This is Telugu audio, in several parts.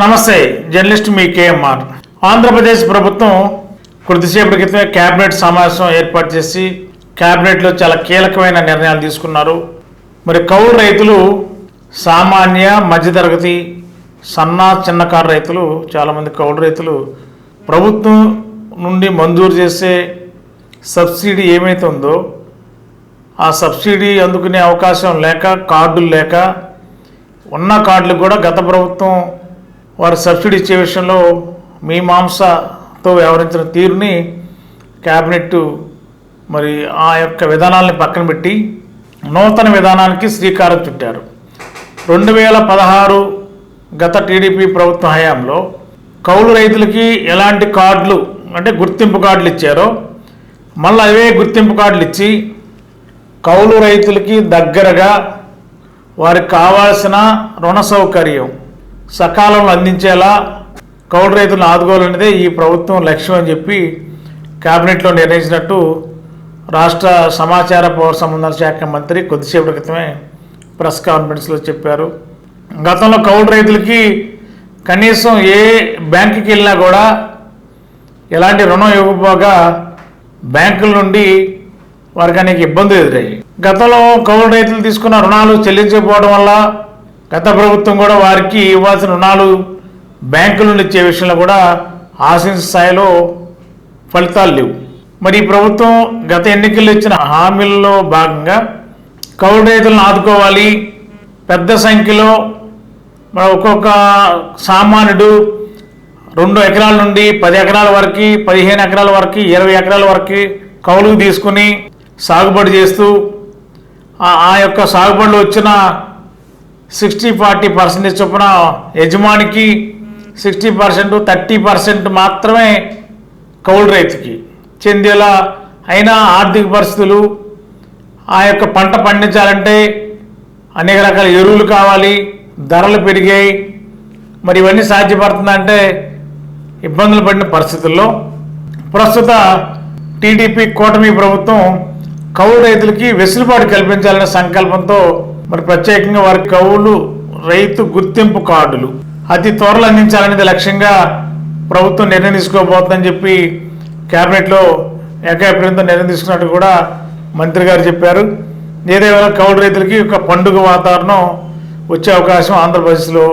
నమస్తే, జర్నలిస్ట్ మీ కేఎంఆర్. ఆంధ్రప్రదేశ్ ప్రభుత్వం కొద్దిసేపటి క్రితమే క్యాబినెట్ సమావేశం ఏర్పాటు చేసి క్యాబినెట్లో చాలా కీలకమైన నిర్ణయాలు తీసుకున్నారు. మరి కౌలు రైతులు, సామాన్య మధ్యతరగతి చిన్నకారు రైతులు, చాలామంది కౌలు రైతులు ప్రభుత్వం నుండి మంజూరు చేసే సబ్సిడీ ఏమైతే ఉందో ఆ సబ్సిడీ అందుకునే అవకాశం లేక, కార్డులు లేక, ఉన్న కార్డులు కూడా గత ప్రభుత్వం వారు సబ్సిడీ ఇచ్చే విషయంలో మీమాంసతో వ్యవహరించిన తీరుని క్యాబినెట్ మరి ఆ యొక్క విధానాలని పక్కన పెట్టి నూతన విధానానికి శ్రీకారం చుట్టారు. 2016 గత టీడీపీ ప్రభుత్వ హయాంలో కౌలు రైతులకి ఎలాంటి కార్డులు అంటే గుర్తింపు కార్డులు ఇచ్చారో మళ్ళీ అవే గుర్తింపు కార్డులు ఇచ్చి కౌలు రైతులకి దగ్గరగా వారికి కావాల్సిన రుణ సౌకర్యం సకాలంలో అందించేలా కౌలు రైతులను ఆదుకోవాలనేదే ఈ ప్రభుత్వం లక్ష్యం అని చెప్పి కేబినెట్లో నిర్ణయించినట్టు రాష్ట్ర సమాచార పౌర సంబంధాల శాఖ మంత్రి కొద్దిసేపటి క్రితమే ప్రెస్ కాన్ఫరెన్స్లో చెప్పారు. గతంలో కౌలు రైతులకి కనీసం ఏ బ్యాంకుకి వెళ్ళినా కూడా ఎలాంటి రుణం ఇవ్వకపోగా బ్యాంకుల నుండి వారికి అనేక ఇబ్బందులు ఎదురయ్యాయి. గతంలో కౌలు రైతులు తీసుకున్న రుణాలు చెల్లించకపోవడం వల్ల గత ప్రభుత్వం కూడా వారికి ఇవ్వాల్సిన రుణాలు బ్యాంకుల నుండి ఇచ్చే విషయంలో కూడా ఆశించిన స్థాయిలో ఫలితాలు లేవు. మరి ఈ ప్రభుత్వం గత ఎన్నికల్లో ఇచ్చిన హామీల్లో భాగంగా కౌలు రైతులను ఆదుకోవాలి, పెద్ద సంఖ్యలో ఒక్కొక్క సామాన్యుడు 2 ఎకరాల నుండి 10 ఎకరాల వరకు, 15 ఎకరాల వరకు, 20 ఎకరాల వరకు కౌలుకు తీసుకుని సాగుబడి చేస్తూ ఆ యొక్క సాగుబడిలో వచ్చిన 60-40% చొప్పున యజమానికి 60%, 30% మాత్రమే కౌలు రైతుకి చెందేలా అయినా ఆర్థిక పరిస్థితులు, ఆ యొక్క పంట పండించాలంటే అనేక రకాల ఎరువులు కావాలి, ధరలు పెరిగాయి. మరి ఇవన్నీ సాధ్యపడుతుందంటే ఇబ్బందులు పడిన పరిస్థితుల్లో ప్రస్తుత టీడీపీ కూటమి ప్రభుత్వం కౌలు రైతులకి వెసులుబాటు కల్పించాలనే సంకల్పంతో మరి ప్రత్యేకంగా వారి కౌలు రైతు గుర్తింపు కార్డులు అతి త్వరలో అందించాలనేది లక్ష్యంగా ప్రభుత్వం నిర్ణయం తీసుకోబోతుందని చెప్పి కేబినెట్లో ఏకాభిప్రాయంతో నిర్ణయం తీసుకున్నట్టు కూడా మంత్రి గారు చెప్పారు. ఏదేమైనా కౌలు రైతులకి ఒక పండుగ వాతావరణం వచ్చే అవకాశం ఆంధ్రప్రదేశ్లో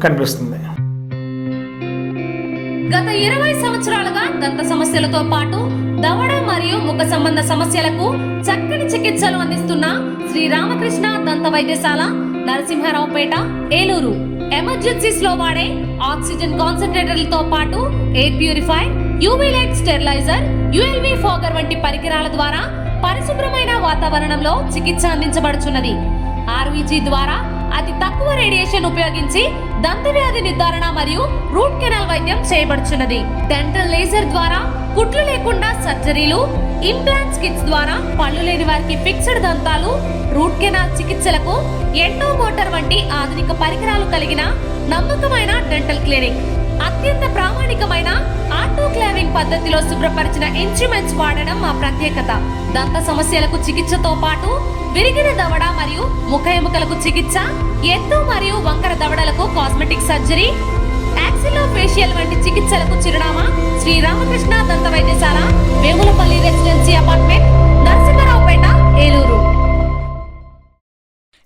కనిపిస్తుంది. గత 20 సంవత్సరాలుగా దంత సమస్యలతో పాటు దవడ మరియు ముఖ సంబంధ సమస్యలకు చక్కని చికిత్సలు అందిస్తున్న శ్రీ రామకృష్ణ దంత వైద్యశాల, నరసింహారావుపేట, ఏలూరు. ఎమర్జెన్సీస్ లో వాడే ఆక్సిజన్ కాన్సంట్రేటర్లతో పాటు air purifier, UV light steriliser, ULV fogger వంటి పరికరాల ద్వారా పరిశుభ్రమైన వాతావరణంలో చికిత్స అందించబడుచున్నది. ఆర్వీజీ ద్వారా అతి తక్కువ రేడియేషన్ ఉపయోగించి దంత వ్యాధి నిర్ధారణ మరియు రూట్ కెనాల్ వైద్యం చేయబడుచున్నది. డెంటల్ లేజర్ ద్వారా కుట్లు లేకుండా సర్జరీలు, ఇంప్లాంట్స్ కిట్స్ ద్వారా పళ్ళు లేని వారికి ఫిక్స్డ్ దంతాలు, రూట్ కెనాల్ చికిత్సలకు ఎండో మోటార్ వంటి ఆధునిక పరికరాలు కలిగిన నమ్మకమైన డెంటల్ క్లినిక్. అత్యంత ప్రామాణికమైన ఆటోక్లావింగ్ పద్ధతిలో శుభ్రపరిచిన ఇన్స్ట్రుమెంట్స్ వాడడం మా ప్రత్యేకత. దంత సమస్యలకు చికిత్సతో పాటు విరిగిన దవడ మరియు ముఖ ఎముకలకు చికిత్స, ఎత్తు మరియు వంకర దవడలకు కాస్మెటిక్ సర్జరీ, యాక్సిలోఫేషియల్ వంటి చికిత్సలకు చిరునామా శ్రీ రామకృష్ణ దంత వైద్యశాల, వేములపల్లి రెసిడెన్సీ అపార్ట్మెంట్, నరసింహారావుపేట, ఏలూరు.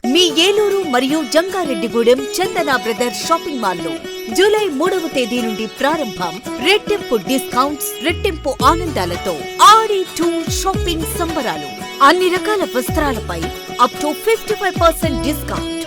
మీ ఏలూరు మరియు జంగారెడ్డిగూడెం చందన బ్రదర్స్ షాపింగ్ మాల్ లో జూలై 3వ తేదీ నుండి ప్రారంభం. రెట్టింపు డిస్కౌంట్స్, రెట్టింపు ఆనందాలతో ఆడి టూర్ షాపింగ్ సంబరాలు. అన్ని రకాల వస్త్రాలపై అప్ టు 55% డిస్కౌంట్.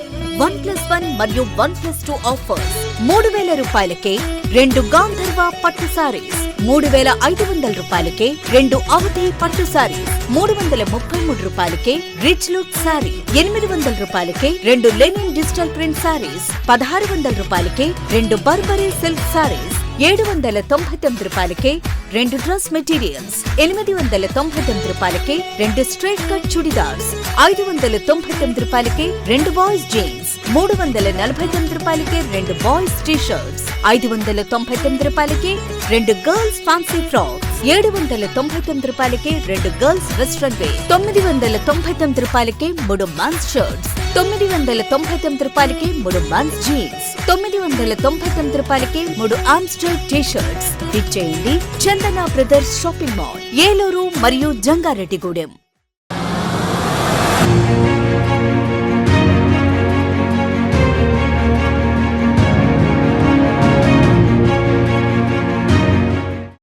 1+1 మరియు 1+2 ఆఫర్స్. 3,000 రూపాయలకే 2 గాంధర్వ పట్టు సారీస్, 3,500 రూపాయలకే 2 అవధి పట్టు సారీస్, 333 రూపాయలకే రిచ్ లుక్ సారీ, 800 రూపాయలకే 2 లెనిన్ డిజిటల్ ప్రింట్ సారీస్, 1,600 రూపాయలకే 2 బర్బరీ సిల్క్ సారీస్, 799 రూపాయలకే 2 డ్రెస్ మెటీరియల్స్, 899 రూపాయలకే 2 స్ట్రైట్ కట్ చుడిదార్స్, 599 రూపాయలకే 2 బాయ్స్ జీన్స్, 349 రూపాయలకే 2 బాయ్స్ టీ షర్ట్స్, 599 రూపాయలకే 2 గర్ల్స్ ఫ్యాన్సీ ఫ్రాక్స్, 799 రూపాయలకే 2 గర్ల్స్ వెస్ట్రన్ వేర్, 999 రూపాయలకే 3 మెన్స్ షర్ట్స్, 999 రూపాయలకే 3 మెన్స్ జీన్స్, 999 రూపాయలకే 3 ఆమ్స్టర్ టీ-షర్ట్స్. ఇచ్చేయండి చందన బ్రదర్స్ షాపింగ్ మాల్, ఏలూరు మరియు జంగారెడ్డిగూడెం.